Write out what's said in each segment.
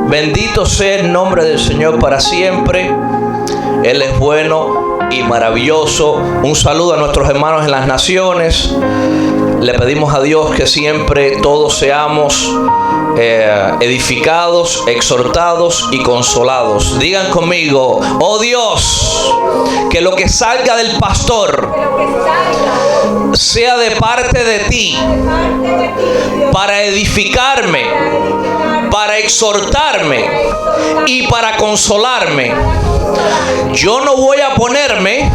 Bendito sea el nombre del Señor para siempre. Él es bueno y maravilloso. Un saludo a nuestros hermanos en las naciones. Le pedimos a Dios que siempre todos seamos edificados, exhortados y consolados. Digan conmigo: oh Dios, que lo que salga del pastor sea de parte de ti, para edificarme, para exhortarme y para consolarme. Yo no voy a ponerme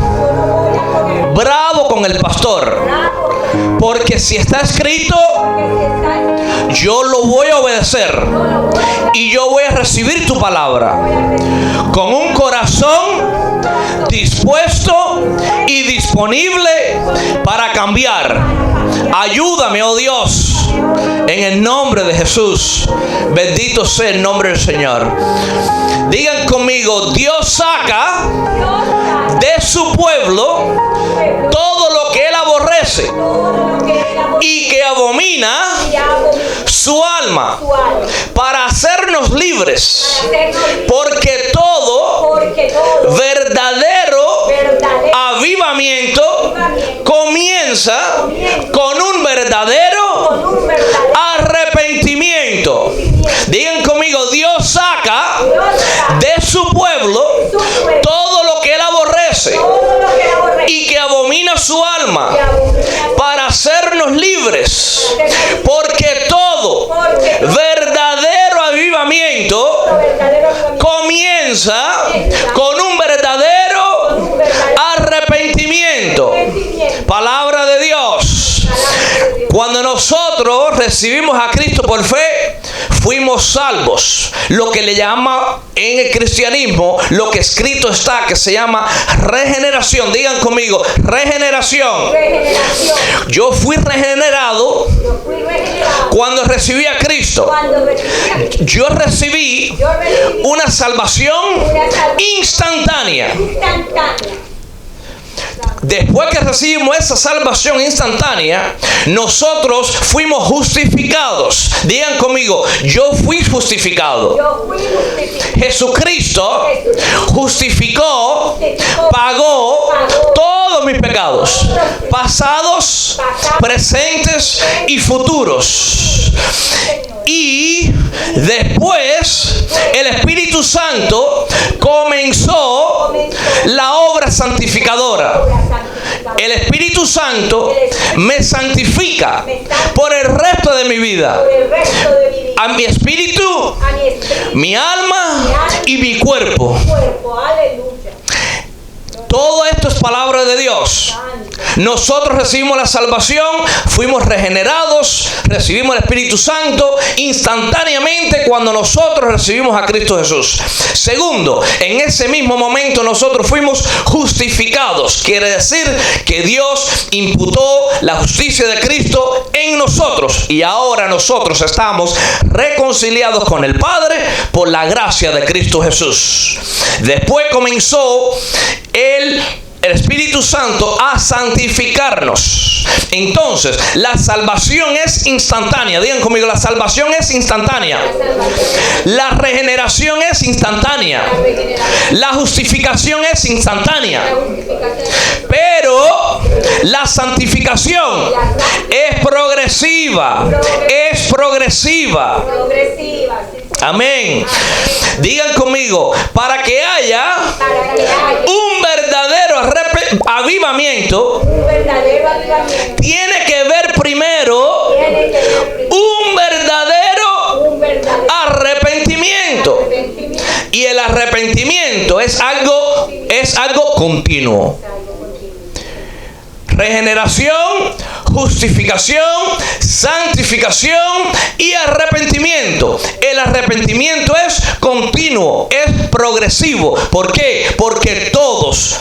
bravo con el pastor, porque si está escrito, yo lo voy a obedecer y yo voy a recibir tu palabra con un corazón dispuesto y disponible para cambiar. Ayúdame, oh Dios, en el nombre de Jesús. Bendito sea el nombre del Señor. Digan conmigo: Dios saca de su pueblo todo lo que él aborrece y que abomina su alma, para hacernos libres, porque todo verdadero avivamiento comienza con un verdadero arrepentimiento. Digan conmigo: Dios saca de su pueblo todo lo que él aborrece y que abomina su alma, para hacernos libres, porque todo verdadero avivamiento comienza con un verdadero arrepentimiento. Palabra de Dios. Cuando nosotros recibimos a Cristo por fe, fuimos salvos. Lo que le llama en el cristianismo, lo que escrito está, que se llama regeneración. Digan conmigo: regeneración. Yo fui regenerado cuando recibí a Cristo. Yo recibí una salvación instantánea. Después que recibimos esa salvación instantánea, nosotros fuimos justificados. Digan conmigo: yo fui justificado. Jesucristo justificó, pagó todos mis pecados, pasados, presentes y futuros. Y después el Espíritu Santo comenzó la obra santificadora. El Espíritu Santo me santifica por el resto de mi vida, a mi espíritu, mi alma y mi cuerpo. Todo esto es palabra de Dios. Nosotros recibimos la salvación, fuimos regenerados, recibimos el Espíritu Santo instantáneamente cuando nosotros recibimos a Cristo Jesús. Segundo, en ese mismo momento nosotros fuimos justificados. Quiere decir que Dios imputó la justicia de Cristo en nosotros y ahora nosotros estamos reconciliados con el Padre por la gracia de Cristo Jesús. Después comenzó el Espíritu Santo a santificarnos. Entonces, la salvación es instantánea. Digan conmigo: la salvación es instantánea. La regeneración es instantánea. La justificación es instantánea. Pero la santificación es progresiva. Es progresiva. Amén. Digan conmigo: para que haya un verdadero avivamiento, tiene que ver primero un verdadero arrepentimiento. Y el arrepentimiento es algo continuo. Regeneración, justificación, santificación y arrepentimiento. El arrepentimiento es continuo, es progresivo. ¿Por qué? Porque todos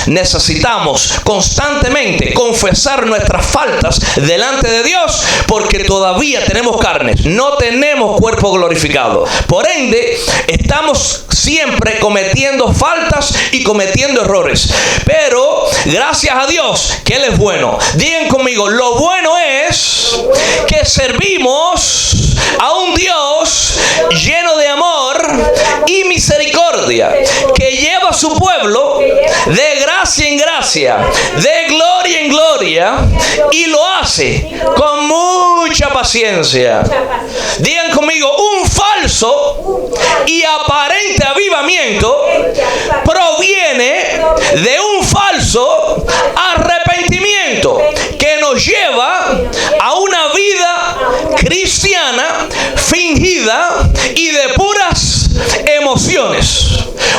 necesitamos constantemente confesar nuestras faltas delante de Dios, porque todavía tenemos carnes, no tenemos cuerpo glorificado. Por ende, estamos siempre cometiendo faltas y cometiendo errores. Pero gracias a Dios que Él es bueno. Digan conmigo: lo bueno es que servimos a un Dios lleno de amor misericordia, que lleva a su pueblo de gracia en gracia, de gloria en gloria, y lo hace con mucha paciencia. Digan conmigo, un falso y aparente avivamiento proviene de un falso arrepentimiento que nos lleva a una vida cristiana fingida y de puras emociones.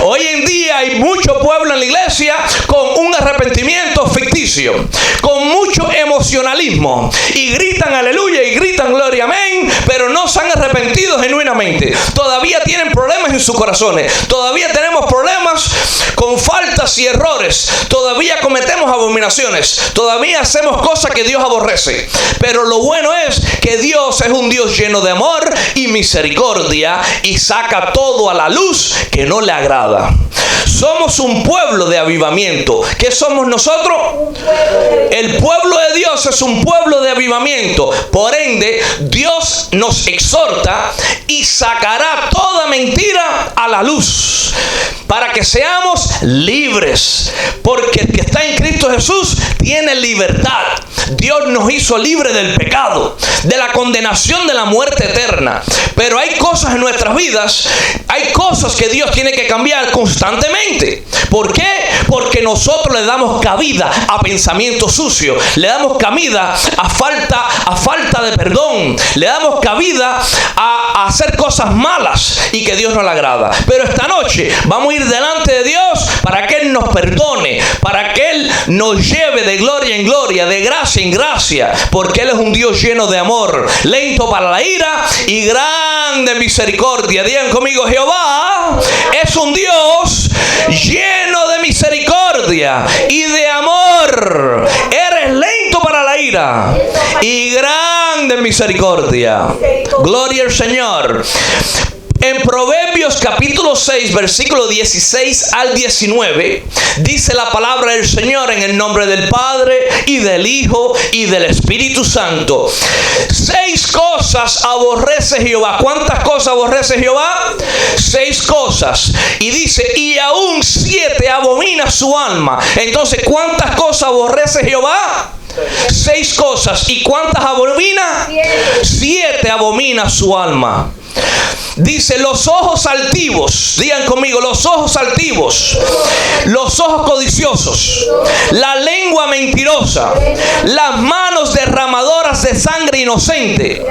Hoy en día hay mucho pueblo en la iglesia con un arrepentimiento ficticio, con mucho emocionalismo, y gritan aleluya y gritan gloria amén, pero no se han arrepentido genuinamente. Todavía tienen problemas en sus corazones, todavía tenemos problemas con faltas y errores, todavía cometemos abominaciones, todavía hacemos cosas que Dios aborrece. Pero lo bueno es que Dios es un Dios lleno de amor y misericordia, y saca todo a la luz que no le agrada. Somos un pueblo de avivamiento. ¿Qué somos nosotros? El pueblo de Dios es un pueblo de avivamiento. Por ende, Dios nos exhorta y sacará toda mentira a la luz para que seamos libres. Porque el que está en Cristo Jesús tiene libertad. Dios nos hizo libres del pecado, de la condenación, de la muerte eterna. Pero hay cosas en nuestras vidas, hay cosas que Dios tiene que cambiar constantemente. ¿Por qué? Porque nosotros le damos cabida a pensamientos sucios, le damos cabida a falta de perdón, le damos cabida a hacer cosas malas y que Dios no le agrada. Pero esta noche vamos a ir delante de Dios para que Él nos perdone, para que Él nos lleve de gloria en gloria, de gracia en gracia, porque Él es un Dios lleno de amor, lento para la ira y grande misericordia. Digan conmigo, Jehová es un Dios lleno de misericordia y de amor. Eres lento para la ira y grande misericordia. Gloria al Señor. En Proverbios capítulo 6, versículo 16 al 19, dice la palabra del Señor en el nombre del Padre y del Hijo y del Espíritu Santo. 6 cosas aborrece Jehová. ¿Cuántas cosas aborrece Jehová? 6 cosas. Y dice, y aún 7 abomina su alma. Entonces, ¿cuántas cosas aborrece Jehová? 6 cosas. ¿Y cuántas abomina? 7 abomina su alma. Dice, los ojos altivos, digan conmigo, los ojos altivos, los ojos codiciosos, la lengua mentirosa, las manos derramadoras de sangre inocente,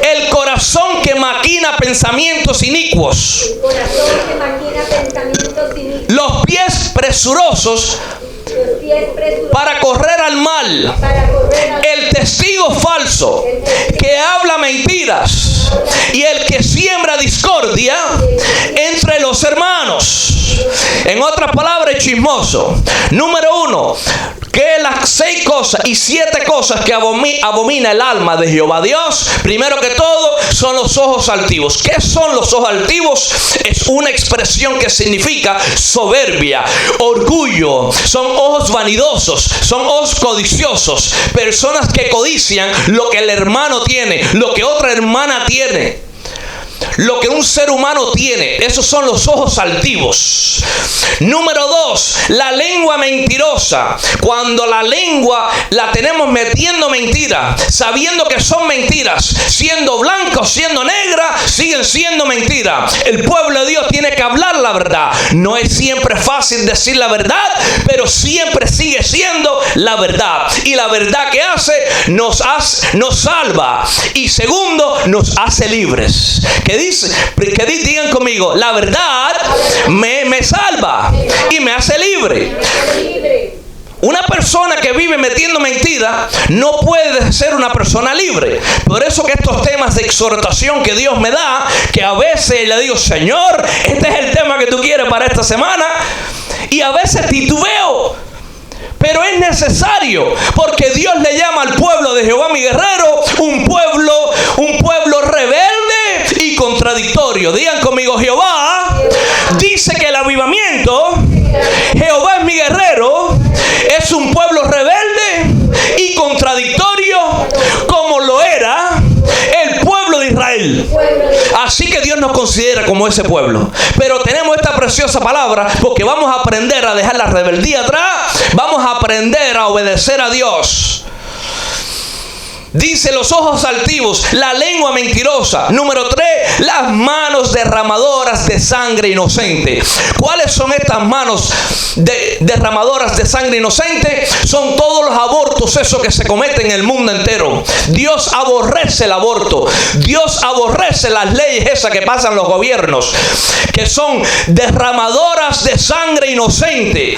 el corazón que maquina pensamientos inicuos, los pies presurosos para correr al mal, el testigo falso que habla mentiras y el que siembra discordia entre los hermanos. En otras palabras, chismoso. Número 1, que las 6 cosas y 7 cosas que abomina el alma de Jehová Dios, primero que todo, son los ojos altivos. ¿Qué son los ojos altivos? Es una expresión que significa soberbia, orgullo. Son ojos vanidosos, son ojos codiciosos. Personas que codician lo que el hermano tiene, lo que otra hermana tiene, lo que un ser humano tiene. Esos son los ojos altivos. Número 2, la lengua mentirosa. Cuando la lengua la tenemos metiendo mentira, sabiendo que son mentiras, siendo blanca o siendo negra, siguen siendo mentiras. El pueblo de Dios tiene que hablar la verdad. No es siempre fácil decir la verdad, pero siempre sigue siendo la verdad. Y la verdad que hace, nos salva. Y segundo, nos hace libres. Digan conmigo, la verdad me salva y me hace libre. Una persona que vive metiendo mentira no puede ser una persona libre. Por eso que estos temas de exhortación que Dios me da, que a veces le digo, Señor, este es el tema que tú quieres para esta semana, y a veces titubeo. Pero es necesario, porque Dios le llama al pueblo de Jehová mi guerrero un pueblo rebelde y contradictorio. Digan conmigo, Jehová dice que el avivamiento, Jehová es mi guerrero, es un pueblo rebelde y contradictorio como lo era el pueblo de Israel. Así que Dios nos considera como ese pueblo. Pero tenemos esta preciosa palabra porque vamos a aprender a dejar la rebeldía atrás. Vamos a aprender a obedecer a Dios. Dice: los ojos altivos, la lengua mentirosa. Número 3, las manos derramadoras de sangre inocente. ¿Cuáles son estas manos derramadoras de sangre inocente? Son todos los abortos, esos que se cometen en el mundo entero. Dios aborrece el aborto. Dios aborrece las leyes esas que pasan los gobiernos, que son derramadoras de sangre inocente.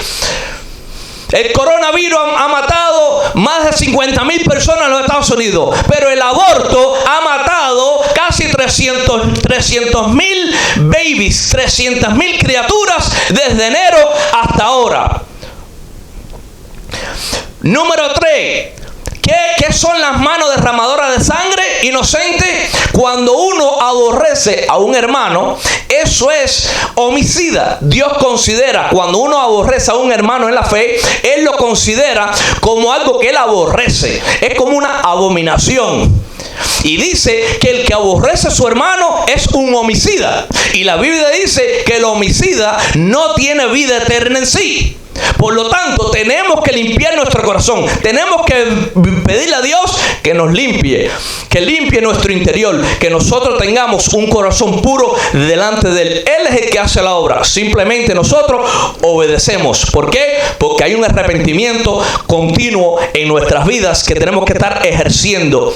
El coronavirus ha matado más de 50,000 personas en los Estados Unidos, pero el aborto ha matado casi 300,000 babies, 300,000 criaturas desde enero hasta ahora. Número 3. ¿Qué son las manos derramadoras de sangre inocente? Cuando uno aborrece a un hermano, eso es homicida. Dios considera, cuando uno aborrece a un hermano en la fe, Él lo considera como algo que Él aborrece. Es como una abominación. Y dice que el que aborrece a su hermano es un homicida. Y la Biblia dice que el homicida no tiene vida eterna en sí. Por lo tanto, tenemos que limpiar nuestro corazón. Tenemos que pedirle a Dios que nos limpie, que limpie nuestro interior, que nosotros tengamos un corazón puro delante de Él. Él es el que hace la obra. Simplemente nosotros obedecemos. ¿Por qué? Porque hay un arrepentimiento continuo en nuestras vidas que tenemos que estar ejerciendo.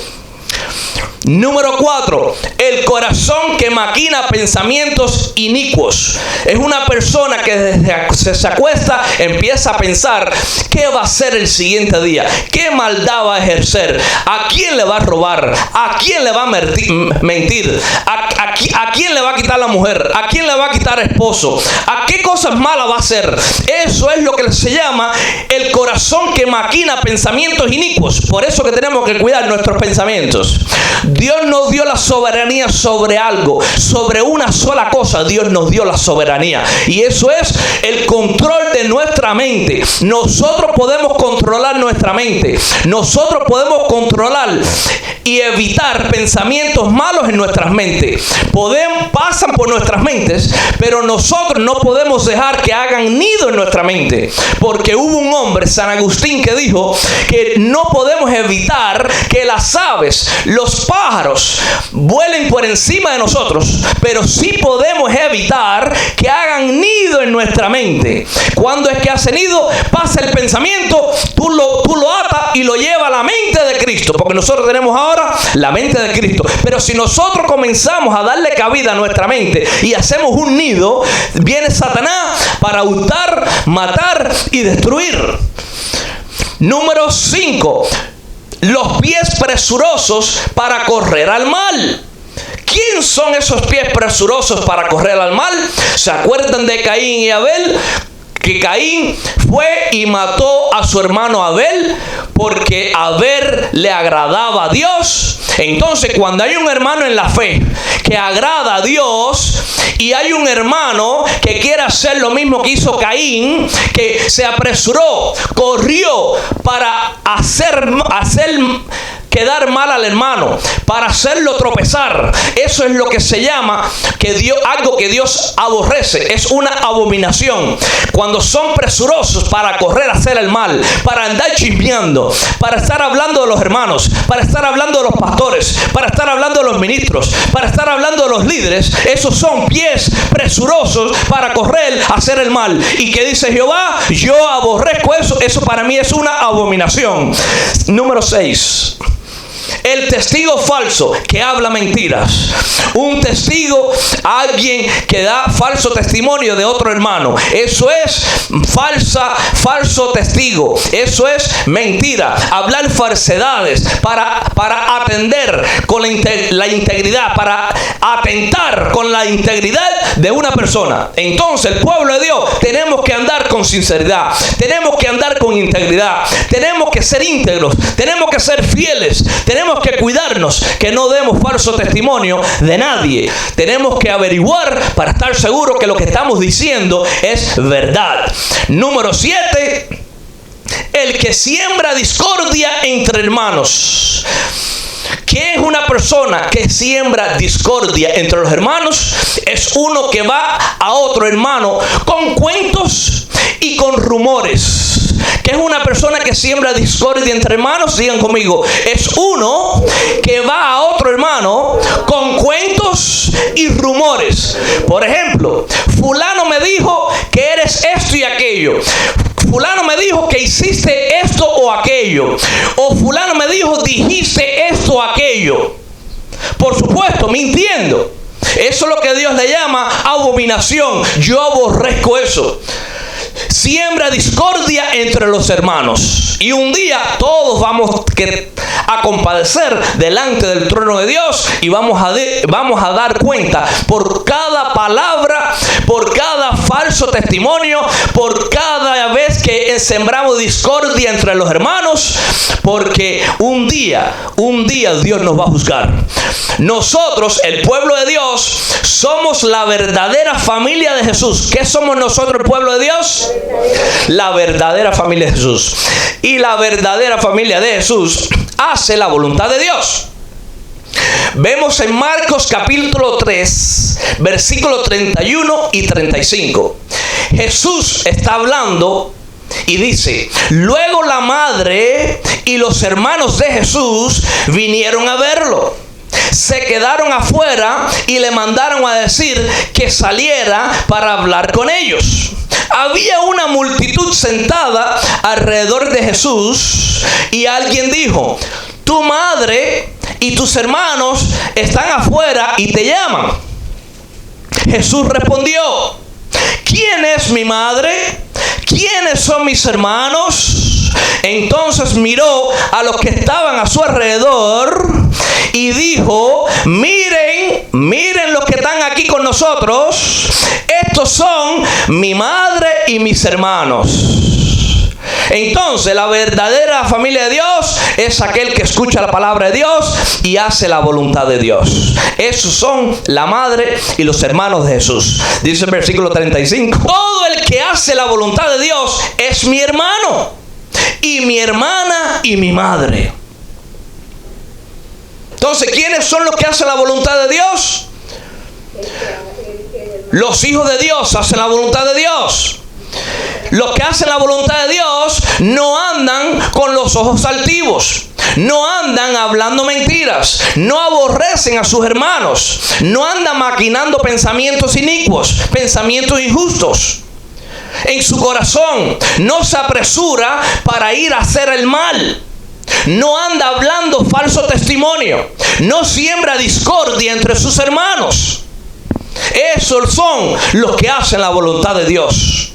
Número 4, el corazón que maquina pensamientos inicuos. Es una persona que desde que se acuesta empieza a pensar qué va a hacer el siguiente día, qué maldad va a ejercer, a quién le va a robar, a quién le va a mentir, a quién le va a quitar la mujer, a quién le va a quitar esposo, a qué cosas malas va a hacer. Eso es lo que se llama el corazón que maquina pensamientos inicuos. Por eso que tenemos que cuidar nuestros pensamientos. Dios nos dio la soberanía sobre algo, sobre una sola cosa. Dios nos dio la soberanía, y eso es el control de nuestra mente. Nosotros podemos controlar nuestra mente. Nosotros podemos controlar y evitar pensamientos malos en nuestras mentes. Pasan por nuestras mentes, pero nosotros no podemos dejar que hagan nido en nuestra mente, porque hubo un hombre, San Agustín, que dijo que no podemos evitar que las aves, los pájaros vuelen por encima de nosotros, pero sí podemos evitar que hagan nido en nuestra mente. Cuando es que hace nido, pasa el pensamiento, tú lo atas y lo llevas a la mente de Cristo, porque nosotros tenemos ahora la mente de Cristo. Pero si nosotros comenzamos a darle cabida a nuestra mente y hacemos un nido, viene Satanás para hurtar, matar y destruir. Número 5. Los pies presurosos para correr al mal. ¿Quién son esos pies presurosos para correr al mal? ¿Se acuerdan de Caín y Abel? Que Caín fue y mató a su hermano Abel porque Abel le agradaba a Dios. Entonces, cuando hay un hermano en la fe que agrada a Dios y hay un hermano que quiere hacer lo mismo que hizo Caín, que se apresuró, corrió para hacer quedar mal al hermano, para hacerlo tropezar, eso es lo que se llama algo que Dios aborrece. Es una abominación. Cuando son presurosos para correr a hacer el mal, para andar chismeando, para estar hablando de los hermanos, para estar hablando de los pastores, para estar hablando de los ministros, para estar hablando de los líderes, esos son pies presurosos para correr a hacer el mal. Y que dice Jehová, yo aborrezco eso. Eso para mí es una abominación. Número 6. El testigo falso que habla mentiras. Un testigo, alguien que da falso testimonio de otro hermano. Eso es falso testigo. Eso es mentira. Hablar falsedades para atender con la integridad, para atentar con la integridad de una persona. Entonces, el pueblo de Dios tenemos que andar con sinceridad. Tenemos que andar con integridad. Tenemos que ser íntegros. Tenemos que ser fieles. Tenemos que cuidarnos que no demos falso testimonio de nadie. Tenemos que averiguar para estar seguros que lo que estamos diciendo es verdad. Número 7. El que siembra discordia entre hermanos. ¿Qué es una persona que siembra discordia entre los hermanos? Es uno que va a otro hermano con cuentos y con rumores. ¿Qué es una persona que siembra discordia entre hermanos? Digan conmigo, es uno que va a otro hermano con cuentos y rumores. Por ejemplo, fulano me dijo que eres esto y aquello. Fulano me dijo que hiciste esto o aquello. O fulano me dijo dijiste esto o aquello. Por supuesto, mintiendo. Eso es lo que Dios le llama abominación. Yo aborrezco eso. Siembra discordia entre los hermanos. Y un día todos vamos a compadecer delante del trono de Dios y vamos a dar cuenta por cada palabra, por cada falso testimonio, por cada vez que sembramos discordia entre los hermanos, porque un día Dios nos va a juzgar. Nosotros, el pueblo de Dios, somos la verdadera familia de Jesús. ¿Qué somos nosotros, el pueblo de Dios? La verdadera familia de Jesús. Y la verdadera familia de Jesús hace la voluntad de Dios. Vemos en Marcos capítulo 3, versículos 31 y 35. Jesús está hablando y dice: luego la madre y los hermanos de Jesús vinieron a verlo. Se quedaron afuera y le mandaron a decir que saliera para hablar con ellos. Había una multitud sentada alrededor de Jesús y alguien dijo: tu madre y tus hermanos están afuera y te llaman. Jesús respondió: ¿quién es mi madre? ¿Quiénes son mis hermanos? Entonces miró a los que estaban a su alrededor y dijo: miren los que están aquí con nosotros. Estos son mi madre y mis hermanos. Entonces la verdadera familia de Dios es aquel que escucha la palabra de Dios y hace la voluntad de Dios. Esos son la madre y los hermanos de Jesús. Dice el versículo 35: todo el que hace la voluntad de Dios es mi hermano y mi hermana y mi madre. Entonces, ¿quiénes son los que hacen la voluntad de Dios? Los hijos de Dios hacen la voluntad de Dios. Los que hacen la voluntad de Dios no andan con los ojos altivos, no andan hablando mentiras, no aborrecen a sus hermanos, no andan maquinando pensamientos inicuos, pensamientos injustos. En su corazón no se apresura para ir a hacer el mal. No anda hablando falso testimonio. No siembra discordia entre sus hermanos. Esos son los que hacen la voluntad de Dios.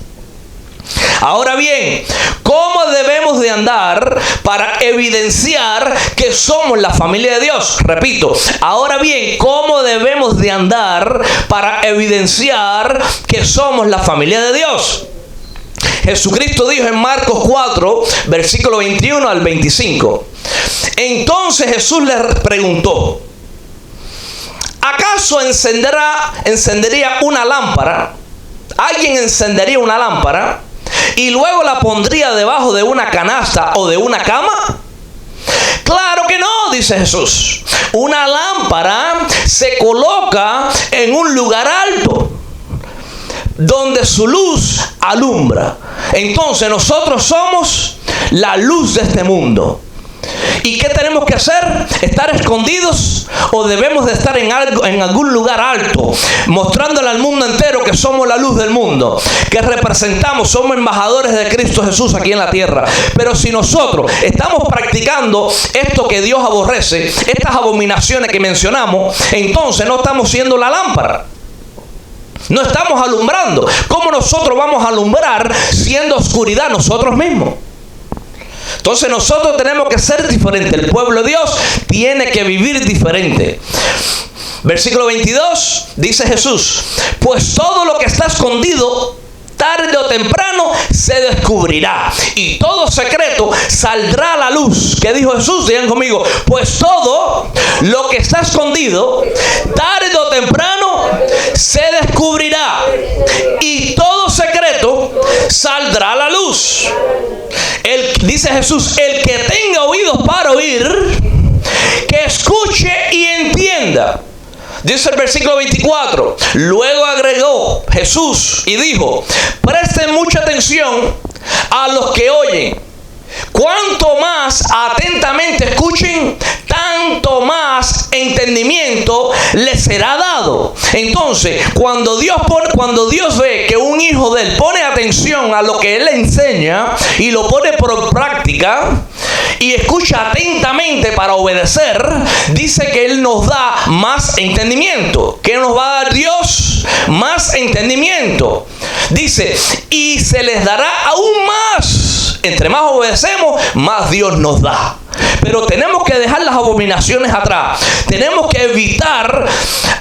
Ahora bien, ¿cómo debemos de andar para evidenciar que somos la familia de Dios? Repito, ahora bien, ¿cómo debemos de andar para evidenciar que somos la familia de Dios? Jesucristo dijo en Marcos 4, versículo 21 al 25. Entonces Jesús le preguntó: ¿acaso encendería una lámpara? ¿Alguien encendería una lámpara y luego la pondría debajo de una canasta o de una cama? Claro que no, dice Jesús. Una lámpara se coloca en un lugar alto, donde su luz alumbra. Entonces nosotros somos la luz de este mundo. ¿Y qué tenemos que hacer? ¿Estar escondidos o debemos de estar en algún lugar alto, mostrándole al mundo entero que somos la luz del mundo, que representamos, somos embajadores de Cristo Jesús aquí en la tierra? Pero si nosotros estamos practicando esto que Dios aborrece, estas abominaciones que mencionamos, entonces no estamos siendo la lámpara. No estamos alumbrando. ¿Cómo nosotros vamos a alumbrar siendo oscuridad nosotros mismos? Entonces nosotros tenemos que ser diferentes. El pueblo de Dios tiene que vivir diferente. Versículo 22 dice Jesús: pues todo lo que está escondido, tarde o temprano se descubrirá, y todo secreto saldrá a la luz. ¿Qué dijo Jesús? Digan conmigo: pues todo lo que está escondido, tarde o temprano se descubrirá, y todo secreto saldrá a la luz. Dice Jesús: el que tenga oídos para oír, que escuche y entienda. Dice el versículo 24. Luego agregó Jesús y dijo: presten mucha atención a los que oyen. Cuanto más atentamente escuchen, tanto más entendimiento les será dado. Entonces, cuando Dios ve que un hijo de él pone atención a lo que él le enseña y lo pone por práctica y escucha atentamente para obedecer, dice que él nos da más entendimiento. ¿Qué nos va a dar Dios? Más entendimiento. Dice: y se les dará aún más. Entre más obedecemos, más Dios nos da. Pero tenemos que dejar las abominaciones atrás. Tenemos que evitar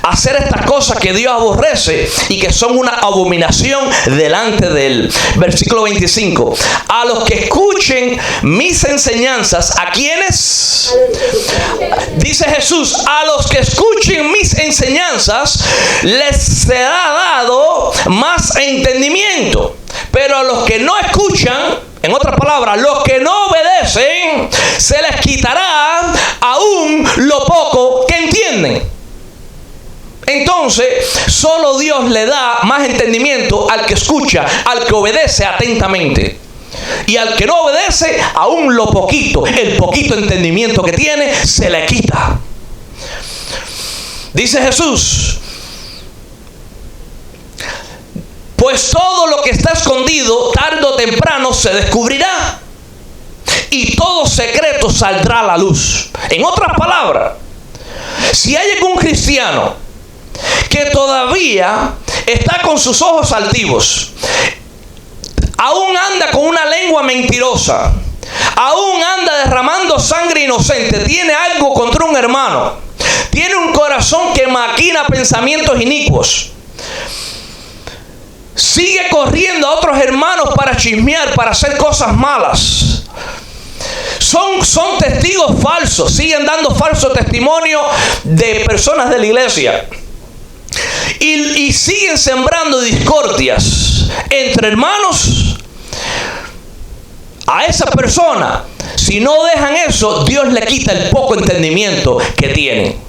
hacer estas cosas que Dios aborrece y que son una abominación delante de él. Versículo 25. A los que escuchen mis enseñanzas. ¿A quiénes? Dice Jesús: a los que escuchen mis enseñanzas les será dado más entendimiento. Pero a los que no escuchan, en otras palabras, los que no obedecen, se les quitará aún lo poco que entienden. Entonces, solo Dios le da más entendimiento al que escucha, al que obedece atentamente. Y al que no obedece, aún lo poquito, el poquito entendimiento que tiene, se le quita. Dice Jesús: pues todo lo que está escondido, tarde o temprano se descubrirá, y todo secreto saldrá a la luz. En otras palabras, si hay algún cristiano que todavía está con sus ojos altivos, aún anda con una lengua mentirosa, aún anda derramando sangre inocente, tiene algo contra un hermano, tiene un corazón que maquina pensamientos inicuos, sigue corriendo a otros hermanos para chismear, para hacer cosas malas, son testigos falsos, siguen dando falso testimonio de personas de la iglesia, y siguen sembrando discordias entre hermanos. A esa persona, si no dejan eso, Dios le quita el poco entendimiento que tienen.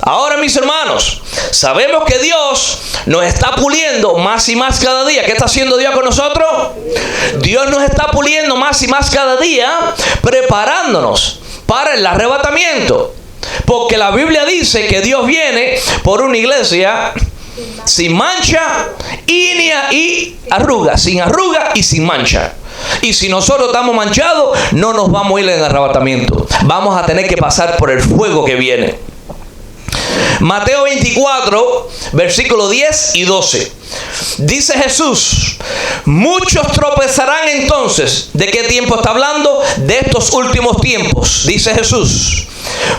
Ahora, mis hermanos, sabemos que Dios nos está puliendo más y más cada día. ¿Qué está haciendo Dios con nosotros? Dios nos está puliendo más y más cada día, preparándonos para el arrebatamiento. Porque la Biblia dice que Dios viene por una iglesia sin mancha y arruga, sin arruga y sin mancha. Y si nosotros estamos manchados, no nos vamos a ir en el arrebatamiento. Vamos a tener que pasar por el fuego que viene. Mateo 24, versículos 10 y 12. Dice Jesús: muchos tropezarán entonces. ¿De qué tiempo está hablando? De estos últimos tiempos. Dice Jesús: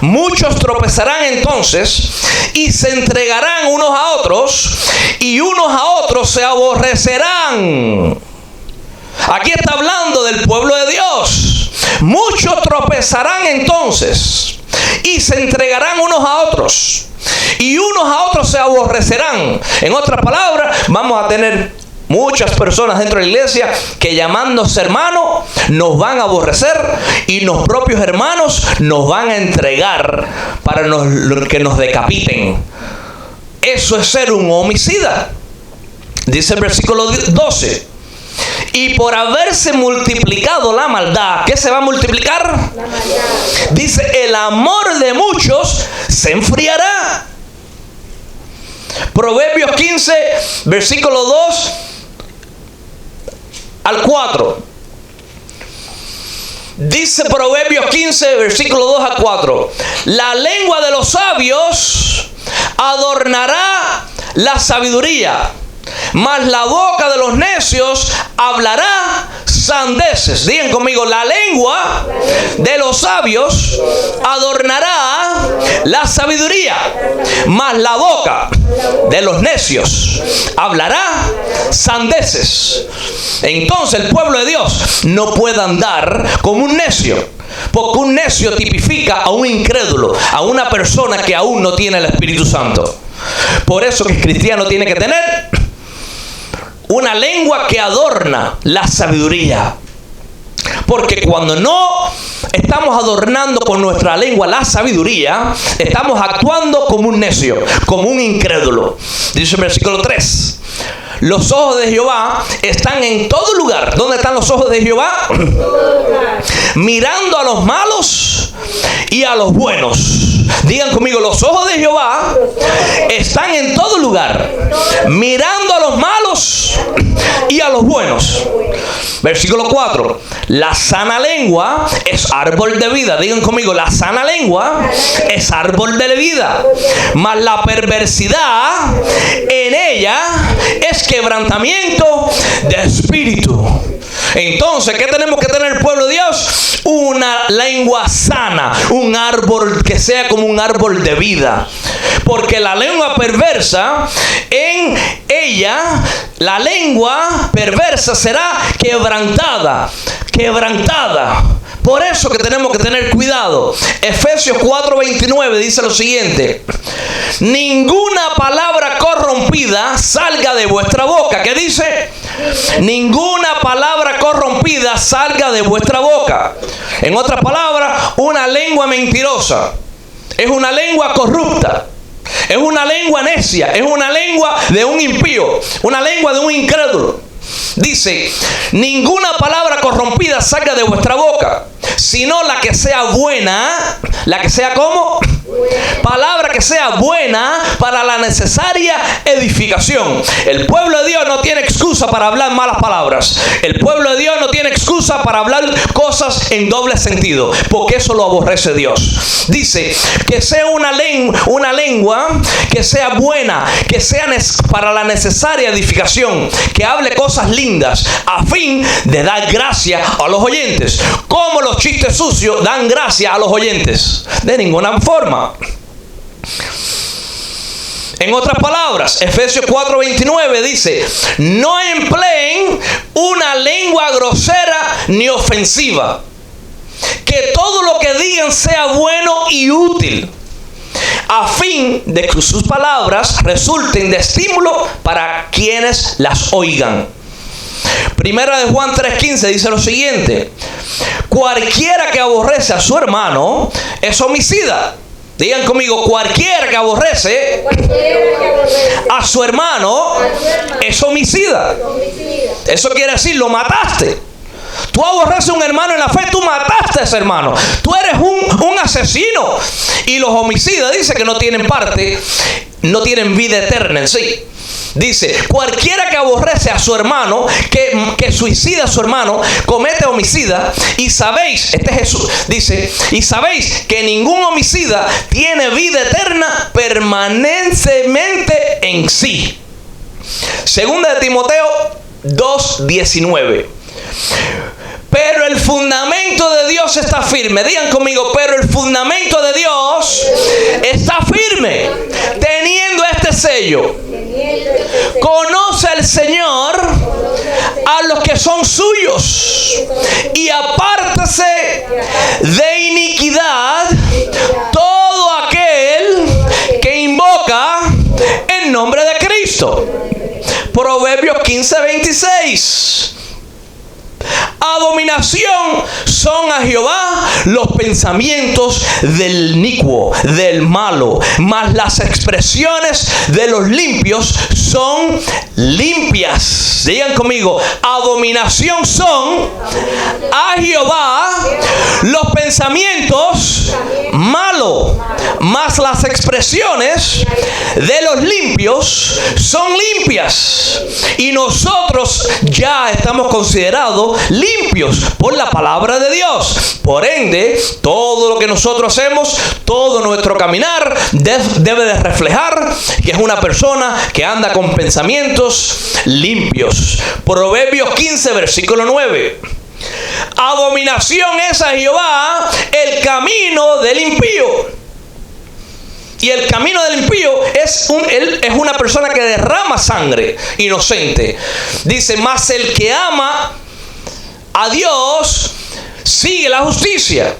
muchos tropezarán entonces y se entregarán unos a otros, y unos a otros se aborrecerán. Aquí está hablando del pueblo de Dios. Muchos tropezarán entonces y se entregarán unos a otros, y unos a otros se aborrecerán. En otras palabras, vamos a tener muchas personas dentro de la iglesia que, llamándose hermanos, nos van a aborrecer, y los propios hermanos nos van a entregar para que nos decapiten. Eso es ser un homicida. Dice el versículo 12: y por haberse multiplicado la maldad, ¿qué se va a multiplicar? La maldad. Dice: el amor de muchos se enfriará. Proverbios 15, versículo 2 al 4. Dice Proverbios 15, versículo 2 a 4: la lengua de los sabios adornará la sabiduría, mas la boca de los necios hablará sandeces. Digan conmigo: la lengua de los sabios adornará la sabiduría, mas la boca de los necios hablará sandeces. Entonces el pueblo de Dios no puede andar como un necio, porque un necio tipifica a un incrédulo, a una persona que aún no tiene el Espíritu Santo. Por eso que el cristiano tiene que tener una lengua que adorna la sabiduría. Porque cuando no estamos adornando con nuestra lengua la sabiduría, estamos actuando como un necio, como un incrédulo. Dice el versículo 3. Los ojos de Jehová están en todo lugar. ¿Dónde están los ojos de Jehová? Mirando a los malos y a los buenos. Digan conmigo, los ojos de Jehová están en todo lugar, mirando a los malos y a los buenos. Versículo 4. La sana lengua es árbol de vida. Digan conmigo, la sana lengua es árbol de vida. Mas la perversidad en ella es quebrantamiento de espíritu. Entonces, ¿qué tenemos que tener el pueblo de Dios? Una lengua sana, un árbol que sea como un árbol de vida. Porque la lengua perversa, en ella, la lengua perversa será quebrantada. Por eso que tenemos que tener cuidado. Efesios 4:29 dice lo siguiente: ninguna palabra corrompida salga de vuestra boca. ¿Qué dice? Ninguna palabra corrompida salga de vuestra boca. En otras palabras, una lengua mentirosa es una lengua corrupta. Es una lengua necia, es una lengua de un impío, una lengua de un incrédulo. Dice, ninguna palabra corrompida salga de vuestra boca, sino la que sea buena. ¿La que sea cómo? Palabra que sea buena para la necesaria edificación. El pueblo de Dios no tiene excusa para hablar malas palabras. El pueblo de Dios no tiene excusa para hablar cosas en doble sentido, porque eso lo aborrece Dios. Dice que sea una lengua que sea buena, que sea para la necesaria edificación, que hable cosas lindas a fin de dar gracia a los oyentes. Como los chistes sucios dan gracia a los oyentes? De ninguna forma. En otras palabras, Efesios 4:29 dice: no empleen una lengua grosera ni ofensiva, que todo lo que digan sea bueno y útil, a fin de que sus palabras resulten de estímulo para quienes las oigan. Primera de Juan 3:15 dice lo siguiente: cualquiera que aborrece a su hermano es homicida. Digan conmigo, cualquiera que aborrece a su hermano es homicida. Eso quiere decir, lo mataste. Tú aborreces a un hermano en la fe, tú mataste a ese hermano. Tú eres un asesino. Y los homicidas dice que no tienen parte, no tienen vida eterna en sí. Dice, cualquiera que aborrece a su hermano, que suicida a su hermano, comete homicida. Y sabéis, este es Jesús, dice, y sabéis que ningún homicida tiene vida eterna permanentemente en sí. Segunda de Timoteo 2:19. Pero el fundamento de Dios está firme. Digan conmigo, pero el fundamento de Dios está firme, teniendo este sello: conoce el Señor a los que son suyos, y apártase de iniquidad todo aquel que invoca el nombre de Cristo. Proverbios 15:26. Abominación son a Jehová los pensamientos del inicuo, del malo, mas las expresiones de los limpios son limpias. Digan conmigo, abominación son a Jehová los pensamientos malos, mas las expresiones de los limpios son limpias. Y nosotros ya estamos considerados limpios por la palabra de Dios. Por ende, todo lo que nosotros hacemos, todo nuestro caminar debe de reflejar que es una persona que anda con pensamientos limpios. Proverbios 15, versículo 9. Abominación es a Jehová el camino del impío. Y el camino del impío es una persona que derrama sangre inocente. Dice, mas el que ama a Dios sigue la justicia.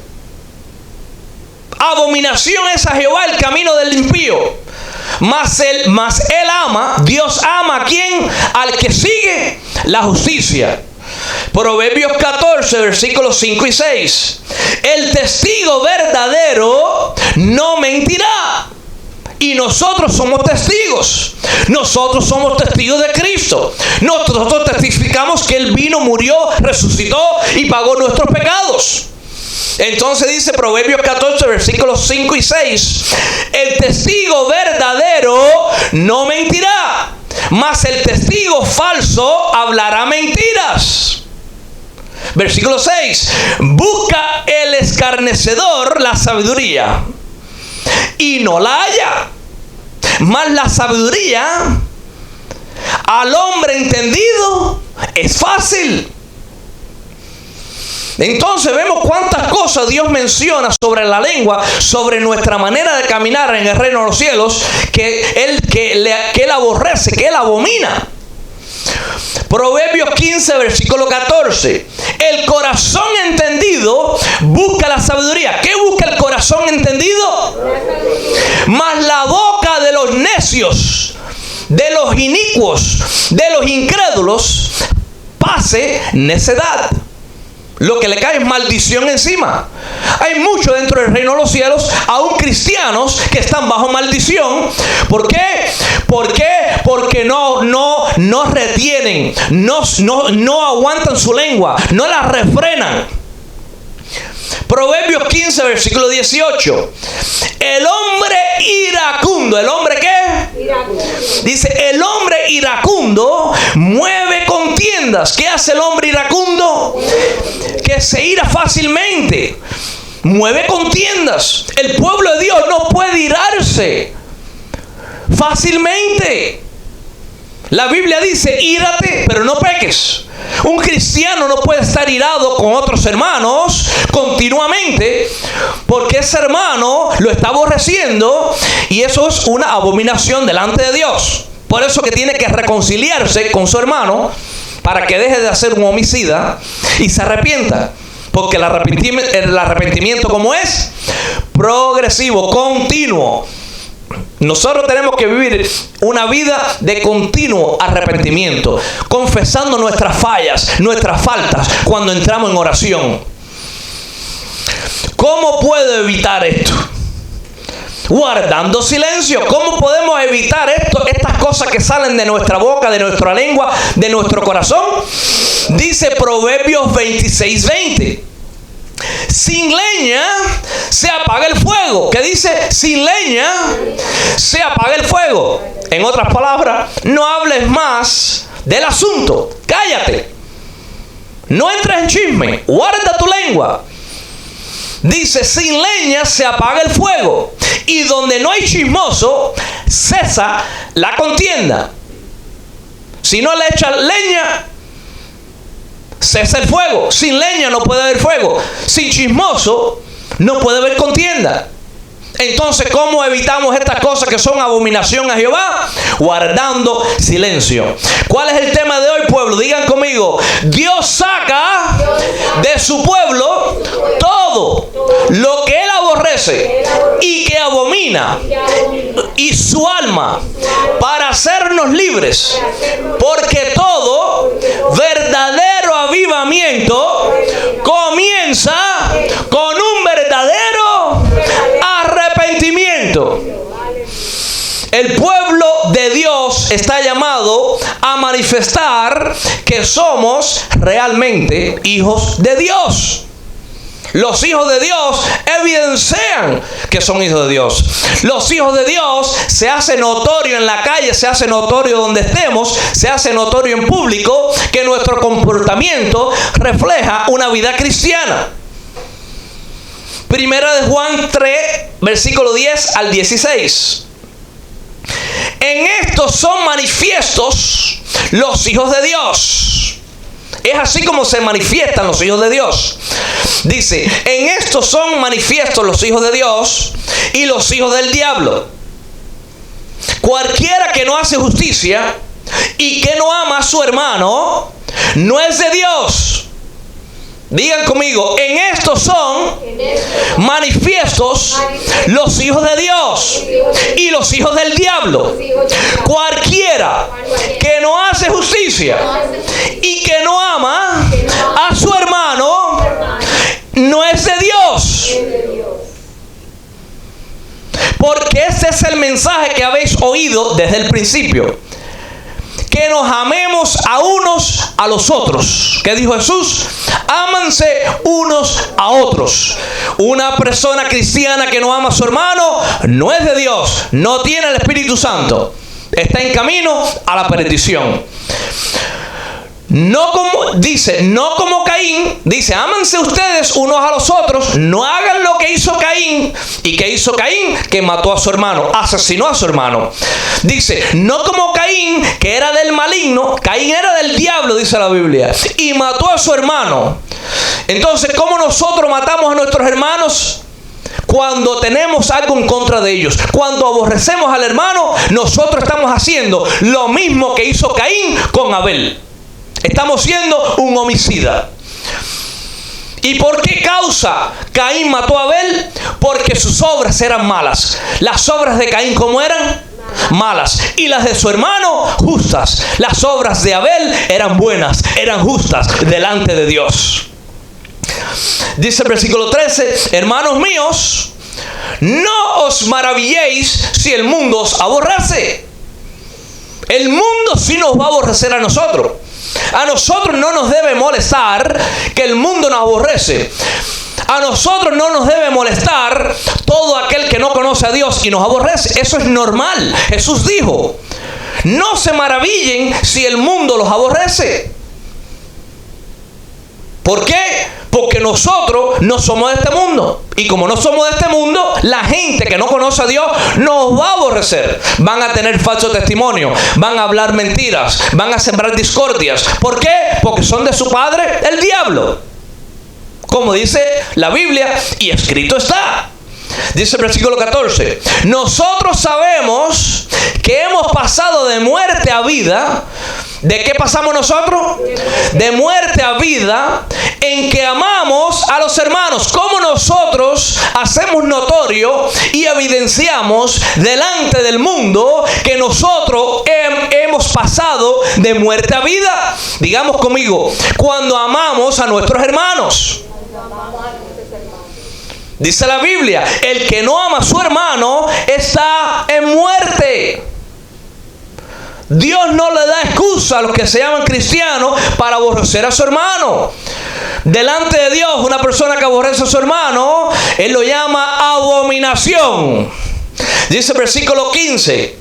Abominación es a Jehová el camino del impío. Mas él ama, Dios ama a quien, al que sigue la justicia. Proverbios 14, versículos 5 y 6. El testigo verdadero no mentirá. Y nosotros somos testigos. Nosotros somos testigos de Cristo. Nosotros testificamos que Él vino, murió, resucitó y pagó nuestros pecados. Entonces dice Proverbios 14, versículos 5 y 6. El testigo verdadero no mentirá, mas el testigo falso hablará mentiras. Versículo 6. Busca el escarnecedor la sabiduría y no la halla, mas la sabiduría al hombre entendido es fácil. Entonces vemos cuántas cosas Dios menciona sobre la lengua, sobre nuestra manera de caminar en el reino de los cielos, que Él aborrece, que Él abomina. Proverbios 15, versículo 14. El corazón entendido busca la sabiduría. ¿Qué busca el corazón entendido? Mas la boca de los necios, de los inicuos, de los incrédulos, pase necedad. Lo que le cae es maldición encima. Hay mucho dentro del reino de los cielos, aún cristianos, que están bajo maldición. ¿Por qué? ¿Por qué? Porque no retienen, no aguantan su lengua, no la refrenan. Proverbios 15, versículo 18. El hombre iracundo. ¿El hombre qué? Iracundo. Dice, el hombre iracundo mueve contiendas. ¿Qué hace el hombre iracundo? Que se ira fácilmente. Mueve contiendas. El pueblo de Dios no puede irarse fácilmente. La Biblia dice, írate, pero no peques. Un cristiano no puede estar irado con otros hermanos continuamente, porque ese hermano lo está aborreciendo y eso es una abominación delante de Dios. Por eso que tiene que reconciliarse con su hermano para que deje de hacer un homicida y se arrepienta. Porque el arrepentimiento, ¿cómo es? Progresivo, continuo. Nosotros tenemos que vivir una vida de continuo arrepentimiento, confesando nuestras fallas, nuestras faltas, cuando entramos en oración. ¿Cómo puedo evitar esto? Guardando silencio. ¿Cómo podemos evitar estas cosas que salen de nuestra boca, de nuestra lengua, de nuestro corazón? Dice Proverbios 26:20. Sin leña se apaga el fuego. ¿Qué dice? Sin leña se apaga el fuego. En otras palabras, no hables más del asunto. Cállate. No entres en chisme. Guarda tu lengua. Dice, sin leña se apaga el fuego. Y donde no hay chismoso, cesa la contienda. Si no le echas leña, cesa el fuego. Sin leña no puede haber fuego. Sin chismoso no puede haber contienda. Entonces, ¿cómo evitamos estas cosas que son abominación a Jehová? Guardando silencio. ¿Cuál es el tema de hoy, pueblo? Digan conmigo. Dios saca de su pueblo todo lo que Él aborrece y que abomina, y su alma, para hacernos libres. Porque todo verdadero avivamiento comienza con un verdadero arrepentimiento. El pueblo de Dios está llamado a manifestar que somos realmente hijos de Dios. Los hijos de Dios evidencian que son hijos de Dios. Los hijos de Dios se hace notorio en la calle, se hace notorio donde estemos, se hace notorio en público que nuestro comportamiento refleja una vida cristiana. Primera de Juan 3, versículo 10 al 16. En esto son manifiestos los hijos de Dios. Es así como se manifiestan los hijos de Dios. Dice, en esto son manifiestos los hijos de Dios y los hijos del diablo. Cualquiera que no hace justicia y que no ama a su hermano, no es de Dios. Digan conmigo, en estos son manifiestos los hijos de Dios y los hijos del diablo. Cualquiera cualquiera que no hace justicia y que no ama a su hermano no es de Dios. Porque ese es el mensaje que habéis oído desde el principio, que nos amemos a unos a los otros. ¿Qué dijo Jesús? Ámanse unos a otros. Una persona cristiana que no ama a su hermano no es de Dios, no tiene el Espíritu Santo, está en camino a la perdición. No como Caín, dice, ámanse ustedes unos a los otros, no hagan lo que hizo Caín. ¿Y qué hizo Caín? Que mató a su hermano, asesinó a su hermano. Dice, no como Caín, que era del maligno, Caín era del diablo, dice la Biblia, y mató a su hermano. Entonces, ¿cómo nosotros matamos a nuestros hermanos? Cuando tenemos algo en contra de ellos. Cuando aborrecemos al hermano, nosotros estamos haciendo lo mismo que hizo Caín con Abel. Estamos siendo un homicida. ¿Y por qué causa Caín mató a Abel? Porque sus obras eran malas. Las obras de Caín, ¿cómo eran? Malas. Y las de su hermano, justas. Las obras de Abel eran buenas, eran justas delante de Dios. Dice el versículo 13, hermanos míos, no os maravilléis si el mundo os aborrece. El mundo sí nos va a aborrecer a nosotros. A nosotros no nos debe molestar que el mundo nos aborrece. A nosotros no nos debe molestar todo aquel que no conoce a Dios y nos aborrece. Eso es normal. Jesús dijo, no se maravillen si el mundo los aborrece. ¿Por qué? Porque nosotros no somos de este mundo. Y como no somos de este mundo, la gente que no conoce a Dios nos va a aborrecer. Van a tener falso testimonio, van a hablar mentiras, van a sembrar discordias. ¿Por qué? Porque son de su padre, el diablo. Como dice la Biblia, y escrito está. Dice el versículo 14, nosotros sabemos que hemos pasado de muerte a vida. ¿De qué pasamos nosotros? De muerte a vida, en que amamos a los hermanos. ¿Cómo nosotros hacemos notorio y evidenciamos delante del mundo que nosotros hemos pasado de muerte a vida? Digamos conmigo, cuando amamos a nuestros hermanos. Dice la Biblia, el que no ama a su hermano está en muerte. Dios no le da excusa a los que se llaman cristianos para aborrecer a su hermano. Delante de Dios, una persona que aborrece a su hermano, Él lo llama abominación. Dice el versículo 15,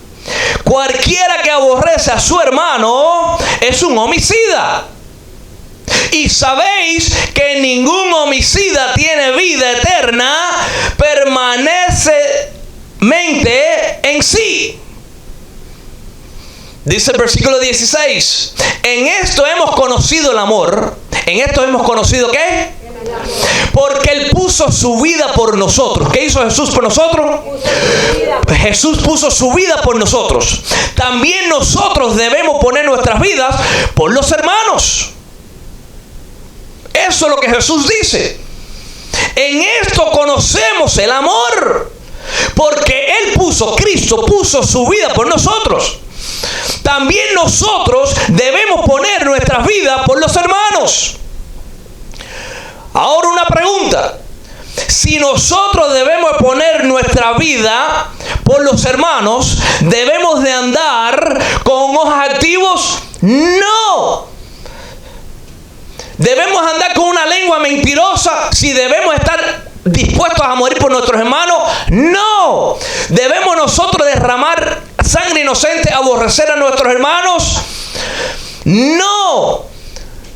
cualquiera que aborrece a su hermano es un homicida. Y sabéis que ningún homicida tiene vida eterna permanentemente en sí. Dice el versículo 16, en esto hemos conocido el amor. ¿En esto hemos conocido qué? Porque Él puso su vida por nosotros. ¿Qué hizo Jesús por nosotros? Jesús puso su vida por nosotros. También nosotros debemos poner nuestras vidas por los hermanos. Eso es lo que Jesús dice. En esto conocemos el amor. Porque Cristo puso su vida por nosotros. También nosotros debemos poner nuestras vidas por los hermanos. Ahora una pregunta. Si nosotros debemos poner nuestra vida por los hermanos, ¿debemos de andar con ojos activos? No. ¿Debemos andar con una lengua mentirosa? Si debemos estar dispuestos a morir por nuestros hermanos, no. ¿Debemos nosotros derramar sangre inocente, aborrecer a nuestros hermanos? No.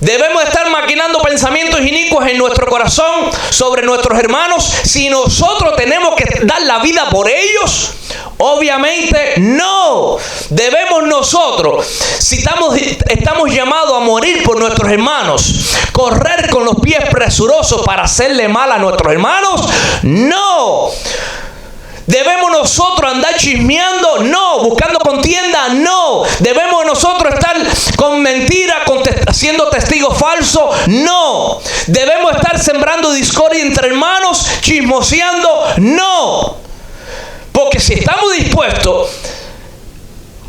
¿Debemos estar maquinando pensamientos inicuos en nuestro corazón sobre nuestros hermanos si nosotros tenemos que dar la vida por ellos? Obviamente no. Debemos nosotros, si estamos llamados a morir por nuestros hermanos, correr con los pies presurosos para hacerle mal a nuestros hermanos. No. ¿Debemos nosotros andar chismeando? No. ¿Buscando contienda? No. ¿Debemos nosotros estar con mentira, siendo testigos falsos? No. ¿Debemos estar sembrando discordia entre hermanos, chismoseando? No. Porque si estamos dispuestos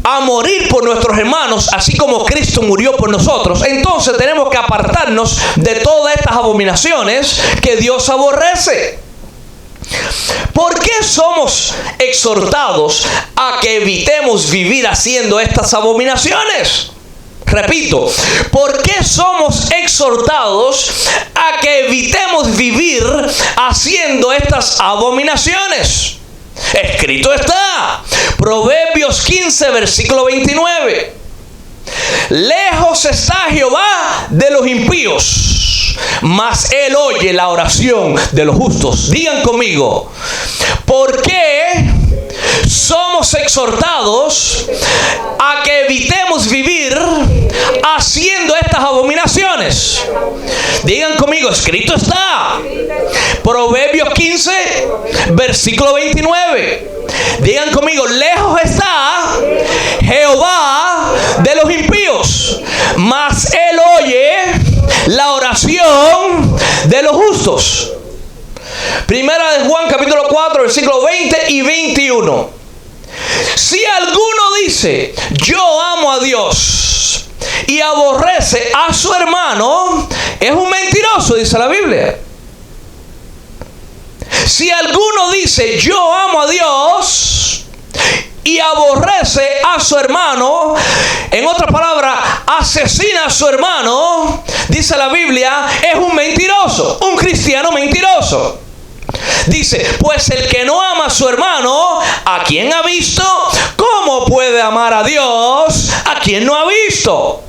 a morir por nuestros hermanos, así como Cristo murió por nosotros, entonces tenemos que apartarnos de todas estas abominaciones que Dios aborrece. ¿Por qué somos exhortados a que evitemos vivir haciendo estas abominaciones? Repito, ¿por qué somos exhortados a que evitemos vivir haciendo estas abominaciones? Escrito está, Proverbios 15, versículo 29. Lejos está Jehová de los impíos, mas Él oye la oración de los justos. Digan conmigo, ¿por qué somos exhortados a que evitemos vivir haciendo estas abominaciones? Digan conmigo, escrito está, Proverbios 15, versículo 29. Digan conmigo, lejos está Jehová de los impíos, mas Él oye la oración de los justos. Primera de Juan capítulo 4 versículos 20 y 21. Si alguno dice yo amo a Dios y aborrece a su hermano, es un mentiroso, dice la Biblia. Si alguno dice yo amo a Dios y aborrece a su hermano, en otras palabras, asesina a su hermano, dice la Biblia, es un mentiroso, un cristiano mentiroso. Dice, pues el que no ama a su hermano, ¿a quién ha visto? ¿Cómo puede amar a Dios a quien no ha visto?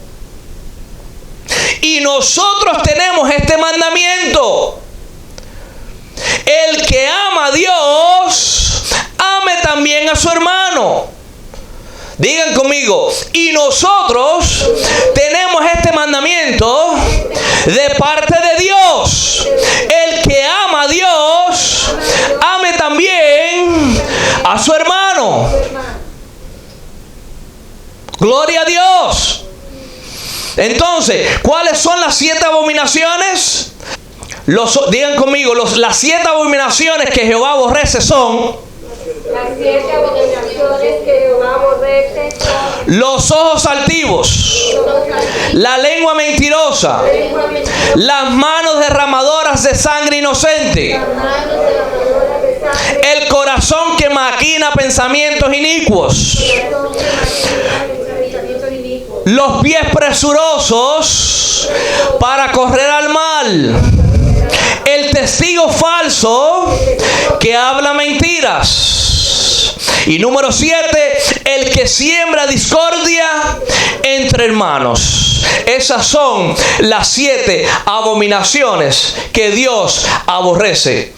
Y nosotros tenemos este mandamiento: el que ama a Dios, ame también a su hermano. Digan conmigo, y nosotros tenemos este mandamiento de parte de Dios: el que ama a Dios, ame también a su hermano. Gloria a Dios. Entonces, ¿cuáles son las 7 abominaciones? Digan conmigo, las 7 abominaciones que Jehová aborrece son: las 7 abominaciones que Jehová aborrece son los ojos altivos, la lengua mentirosa, las manos derramadoras de sangre inocente, el corazón que maquina pensamientos inicuos, los pies presurosos para correr al mal, el testigo falso que habla mentiras. Y número 7, el que siembra discordia entre hermanos. Esas son las 7 abominaciones que Dios aborrece.